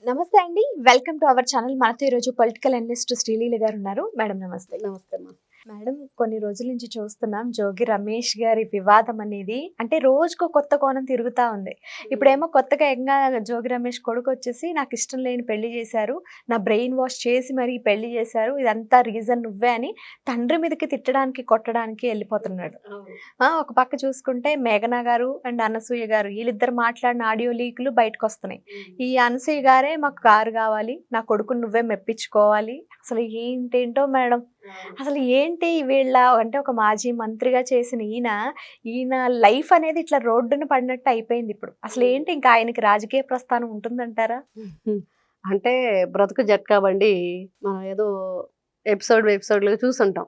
నమస్తే అండి. Welcome to our channel. మనతో ఈరోజు పొలిటికల్ అనలిస్ట్ శ్రీలీల గారు ఉన్నారు. మేడం నమస్తే. నమస్తే అమ్మా. మేడం, కొన్ని రోజుల నుంచి చూస్తున్నాం జోగి రమేష్ గారి వివాదం అనేది అంటే రోజుకో కొత్త కోణం తిరుగుతా ఉంది. ఇప్పుడేమో కొత్తగా జోగి రమేష్ కొడుకు వచ్చేసి నాకు ఇష్టం లేని పెళ్లి చేశారు, నా బ్రెయిన్ వాష్ చేసి మరి పెళ్లి చేశారు, ఇదంతా రీజన్ నువ్వే అని తండ్రి మీదకి తిట్టడానికి కొట్టడానికి వెళ్ళిపోతున్నాడు. ఒక పక్క చూసుకుంటే మేఘనా గారు అండ్ అనసూయ గారు వీళ్ళిద్దరు మాట్లాడిన ఆడియో లీకులు బయటకు వస్తున్నాయి. ఈ అనసూయ గారే మాకు కారు కావాలి, నా కొడుకుని నువ్వే మెప్పించుకోవాలి. అసలు ఏంటేంటో మేడం, అసలు ఏంటి వీళ్ళ అంటే ఒక మాజీ మంత్రిగా చేసిన ఈయన లైఫ్ అనేది ఇట్లా రోడ్డున పడినట్టు అయిపోయింది ఇప్పుడు. అసలు ఏంటి ఇంకా ఆయనకి రాజకీయ ప్రస్థానం ఉంటుందంటారా? అంటే బ్రతుకు జట్కా బండి మనం ఏదో ఎపిసోడ్లుగా చూసుంటాం.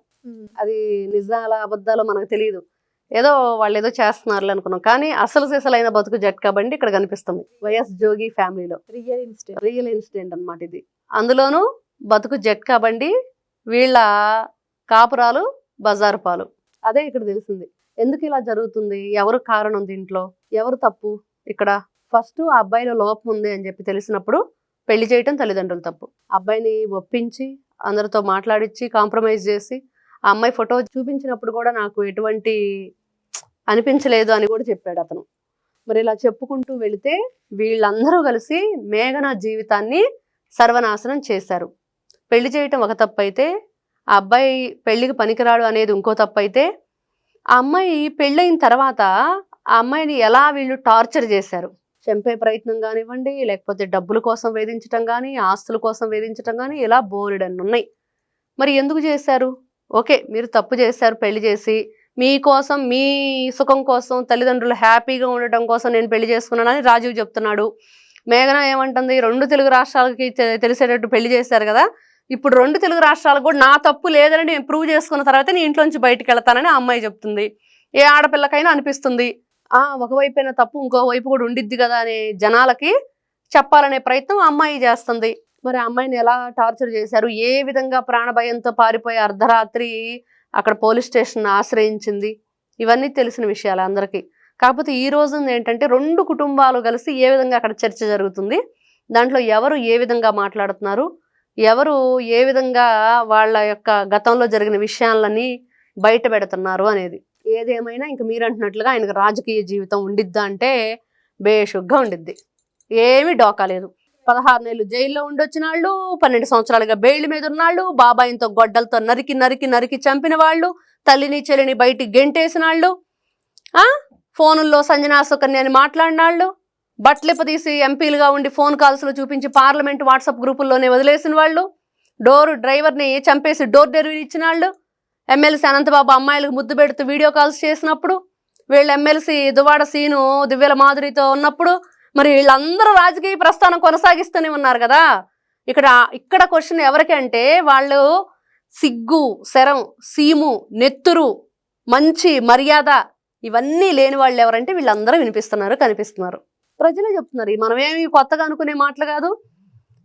అది నిజాల అబద్ధాలు మనకు తెలియదు. ఏదో వాళ్ళు ఏదో చేస్తున్నారు అనుకున్నాం, కానీ అసలు సిసలైన బతుకు జట్కా బండి ఇక్కడ కనిపిస్తుంది వైఎస్ జోగి ఫ్యామిలీలో. రియల్ ఇన్సిడెంట్ అన్నమాట ఇది. అందులోనూ బతుకు జట్కా బండి వీళ్ళ కాపురాలు బజారు పాలు. అదే ఇక్కడ తెలిసింది. ఎందుకు ఇలా జరుగుతుంది, ఎవరు కారణం, దీంట్లో ఎవరు తప్పు? ఇక్కడ ఫస్ట్ ఆ అబ్బాయిలో లోపం ఉంది అని చెప్పి తెలిసినప్పుడు పెళ్లి చేయటం తల్లిదండ్రులు తప్పు. అబ్బాయిని ఒప్పించి అందరితో మాట్లాడించి కాంప్రమైజ్ చేసి ఆ అమ్మాయి ఫోటో చూపించినప్పుడు కూడా నాకు ఎటువంటి అనిపించలేదు అని కూడా చెప్పాడు అతను. మరి ఇలా చెప్పుకుంటూ వెళితే వీళ్ళందరూ కలిసి మేఘనా జీవితాన్ని సర్వనాశనం చేశారు. పెళ్లి చేయటం ఒక తప్పు అయితే, ఆ అబ్బాయి పెళ్లికి పనికిరాడు అనేది ఇంకో తప్పు అయితే, ఆ అమ్మాయి పెళ్ళయిన తర్వాత ఆ అమ్మాయిని ఎలా వీళ్ళు టార్చర్ చేశారు. చంపే ప్రయత్నం కానివ్వండి, లేకపోతే డబ్బుల కోసం వేధించటం కానీ, ఆస్తుల కోసం వేధించటం కానీ, ఇలా బోలెడన్ని ఉన్నాయి. మరి ఎందుకు చేశారు? ఓకే, మీరు తప్పు చేశారు పెళ్లి చేసి, మీకోసం మీ సుఖం కోసం తల్లిదండ్రులు హ్యాపీగా ఉండటం కోసం నేను పెళ్లి చేసుకున్నానని రాజీవ్ చెప్తున్నాడు. మేఘనా ఏమంటుంది, 2 తెలుగు రాష్ట్రాలకి తెలిసేటట్టు పెళ్లి చేశారు కదా, ఇప్పుడు 2 తెలుగు రాష్ట్రాలకు కూడా నా తప్పు లేదని నేను ప్రూవ్ చేసుకున్న తర్వాత నీ ఇంట్లోంచి బయటికి వెళ్తానని ఆ అమ్మాయి చెప్తుంది. ఏ ఆడపిల్లకైనా అనిపిస్తుంది, ఒకవైపైన తప్పు ఇంకో వైపు కూడా ఉండిద్ది కదా అనే జనాలకి చెప్పాలనే ప్రయత్నం ఆ అమ్మాయి చేస్తుంది. మరి ఆ అమ్మాయిని ఎలా టార్చర్ చేశారు, ఏ విధంగా ప్రాణభయంతో పారిపోయి అర్ధరాత్రి అక్కడ పోలీస్ స్టేషన్ ఆశ్రయించింది, ఇవన్నీ తెలిసిన విషయాలు అందరికీ. కాకపోతే ఈ రోజు ఏంటంటే 2 కుటుంబాలు కలిసి ఏ విధంగా అక్కడ చర్చ జరుగుతుంది, దాంట్లో ఎవరు ఏ విధంగా మాట్లాడుతున్నారు, ఎవరు ఏ విధంగా వాళ్ళ యొక్క గతంలో జరిగిన విషయాలని బయట పెడుతున్నారు అనేది. ఏదేమైనా ఇంక మీరు అంటున్నట్లుగా ఆయనకు రాజకీయ జీవితం ఉండిద్దా అంటే బేషుగ్గా ఉండిద్ది. ఏమీ డోకా లేదు. 16 నెలలు జైల్లో ఉండొచ్చిన వాళ్ళు, 12 సంవత్సరాలుగా బెయిల్ మీద ఉన్నాళ్ళు, బాబాయితో గొడ్డలతో నరికి నరికి నరికి చంపిన వాళ్ళు, తల్లిని చెల్లిని బయటికి గెంటేసిన వాళ్ళు, ఫోనుల్లో సంజనా సుకన్య అని మాట్లాడిన వాళ్ళు, బట్లిపదీసి ఎంపీలుగా ఉండి ఫోన్ కాల్స్లో చూపించి పార్లమెంట్ వాట్సాప్ గ్రూపుల్లోనే వదిలేసిన వాళ్ళు, డ్రైవర్ని చంపేసి డోర్ డెలివరీ ఇచ్చిన వాళ్ళు, ఎమ్మెల్సీ అనంతబాబు అమ్మాయిలకు ముద్దు పెడుతూ వీడియో కాల్స్ చేసినప్పుడు, వీళ్ళు ఎమ్మెల్సీ దువ్వాడ సీను దివ్యల మాధురితో ఉన్నప్పుడు, మరి వీళ్ళందరూ రాజకీయ ప్రస్థానం కొనసాగిస్తూనే ఉన్నారు కదా. ఇక్కడ క్వశ్చన్ ఎవరికి అంటే, వాళ్ళు సిగ్గు, శరం, సీము, నెత్తురు, మంచి మర్యాద ఇవన్నీ లేని వాళ్ళు ఎవరంటే వీళ్ళందరూ వినిపిస్తున్నారు, కనిపిస్తున్నారు. ప్రజలే చెప్తున్నారు. మనమేమి కొత్తగా అనుకునే మాటలు కాదు,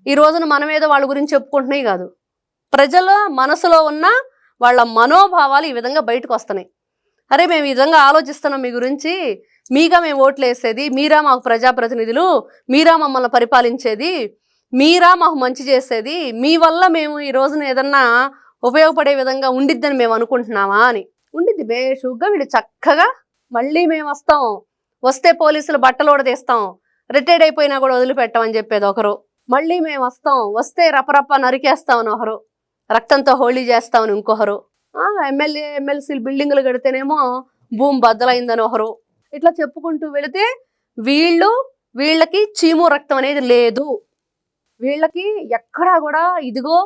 ఈ రోజున మనమేదో వాళ్ళ గురించి చెప్పుకుంటున్నాయి కాదు. ప్రజల మనసులో ఉన్న వాళ్ళ మనోభావాలు ఈ విధంగా బయటకు వస్తున్నాయి. అరే మేము ఈ విధంగా ఆలోచిస్తున్నాం మీ గురించి, మీగా మేము ఓట్లు వేసేది, మీరా మాకు ప్రజాప్రతినిధులు, మీరా మమ్మల్ని పరిపాలించేది, మీరా మాకు మంచి చేసేది, మీ వల్ల మేము ఈ రోజున ఏదన్నా ఉపయోగపడే విధంగా ఉండిద్దని మేము అనుకుంటున్నామా అని. ఉండిద్ది బేషుగ్గా. వీళ్ళు చక్కగా మళ్ళీ మేము వస్తాం, వస్తే పోలీసులు బట్టలు తీస్తాం, రిటైర్డ్ అయిపోయినా కూడా వదిలిపెట్టామని చెప్పేది ఒకరు. మళ్ళీ మేము వస్తాం, వస్తే రపరప్ప నరికేస్తామని ఒకరు, రక్తంతో హోళీ చేస్తామని ఇంకొకరు, ఎమ్మెల్సీలు బిల్డింగులు కడితేనేమో భూమి బద్దలైందని ఒకరు. ఇట్లా చెప్పుకుంటూ వెళితే వీళ్ళకి చీము రక్తం అనేది లేదు. వీళ్ళకి ఎక్కడా కూడా ఇదిగో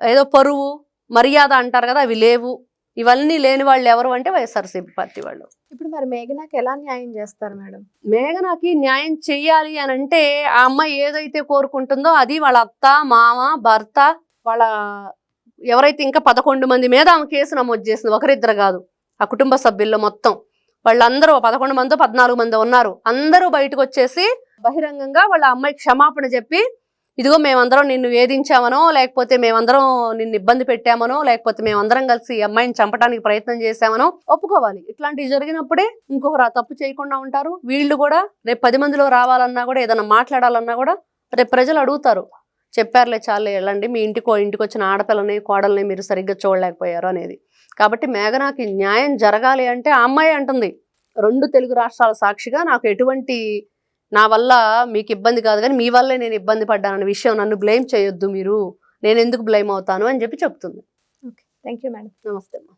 ఏదో పరువు మర్యాద అంటారు కదా, అవి లేవు. ఇవన్నీ లేని వాళ్ళు ఎవరు అంటే వైఎస్ఆర్సీపీ పార్టీ వాళ్ళు. ఇప్పుడు మరి మేఘనాకి ఎలా న్యాయం చేస్తారు మేడం? మేఘనాకి న్యాయం చెయ్యాలి అని అంటే ఆ అమ్మాయి ఏదైతే కోరుకుంటుందో అది వాళ్ళ అత్త, మామ, భర్త, వాళ్ళ ఎవరైతే ఇంకా 11 మంది మీద ఆమె కేసు నమోదు చేసింది, ఒకరిద్దరు కాదు, ఆ కుటుంబ సభ్యుల్లో మొత్తం వాళ్ళందరూ 11 మందో 14 మందో ఉన్నారు. అందరూ బయటకు వచ్చేసి బహిరంగంగా వాళ్ళ అమ్మాయికి క్షమాపణ చెప్పి, ఇదిగో మేమందరం నిన్ను వేధించామనో, లేకపోతే మేమందరం నిన్ను ఇబ్బంది పెట్టామనో, లేకపోతే మేమందరం కలిసి ఈ అమ్మాయిని చంపడానికి ప్రయత్నం చేశామనో ఒప్పుకోవాలి. ఇట్లాంటివి జరిగినప్పుడే ఇంకొకరు ఆ తప్పు చేయకుండా ఉంటారు. వీళ్ళు కూడా రేపు 10 మందిలో రావాలన్నా కూడా, ఏదైనా మాట్లాడాలన్నా కూడా రేపు ప్రజలు అడుగుతారు, చెప్పారులే చాలే వెళ్ళండి, మీ ఇంటికి వచ్చిన ఆడపిల్లని కోడల్ని మీరు సరిగ్గా చూడలేకపోయారు అనేది. కాబట్టి మేఘనాకి న్యాయం జరగాలి అంటే ఆ అమ్మాయి అంటుంది, 2 తెలుగు రాష్ట్రాల సాక్షిగా నాకు ఎటువంటి నా వల్ల మీకు ఇబ్బంది కాదు కానీ మీ వల్లే నేను ఇబ్బంది పడ్డానన్న విషయం నన్ను బ్లేమ్ చేయొద్దు మీరు, నేను ఎందుకు బ్లేమ్ అవుతాను అని చెప్పి చెప్తుంది. Okay, thank you madam. నమస్తే అమ్మా.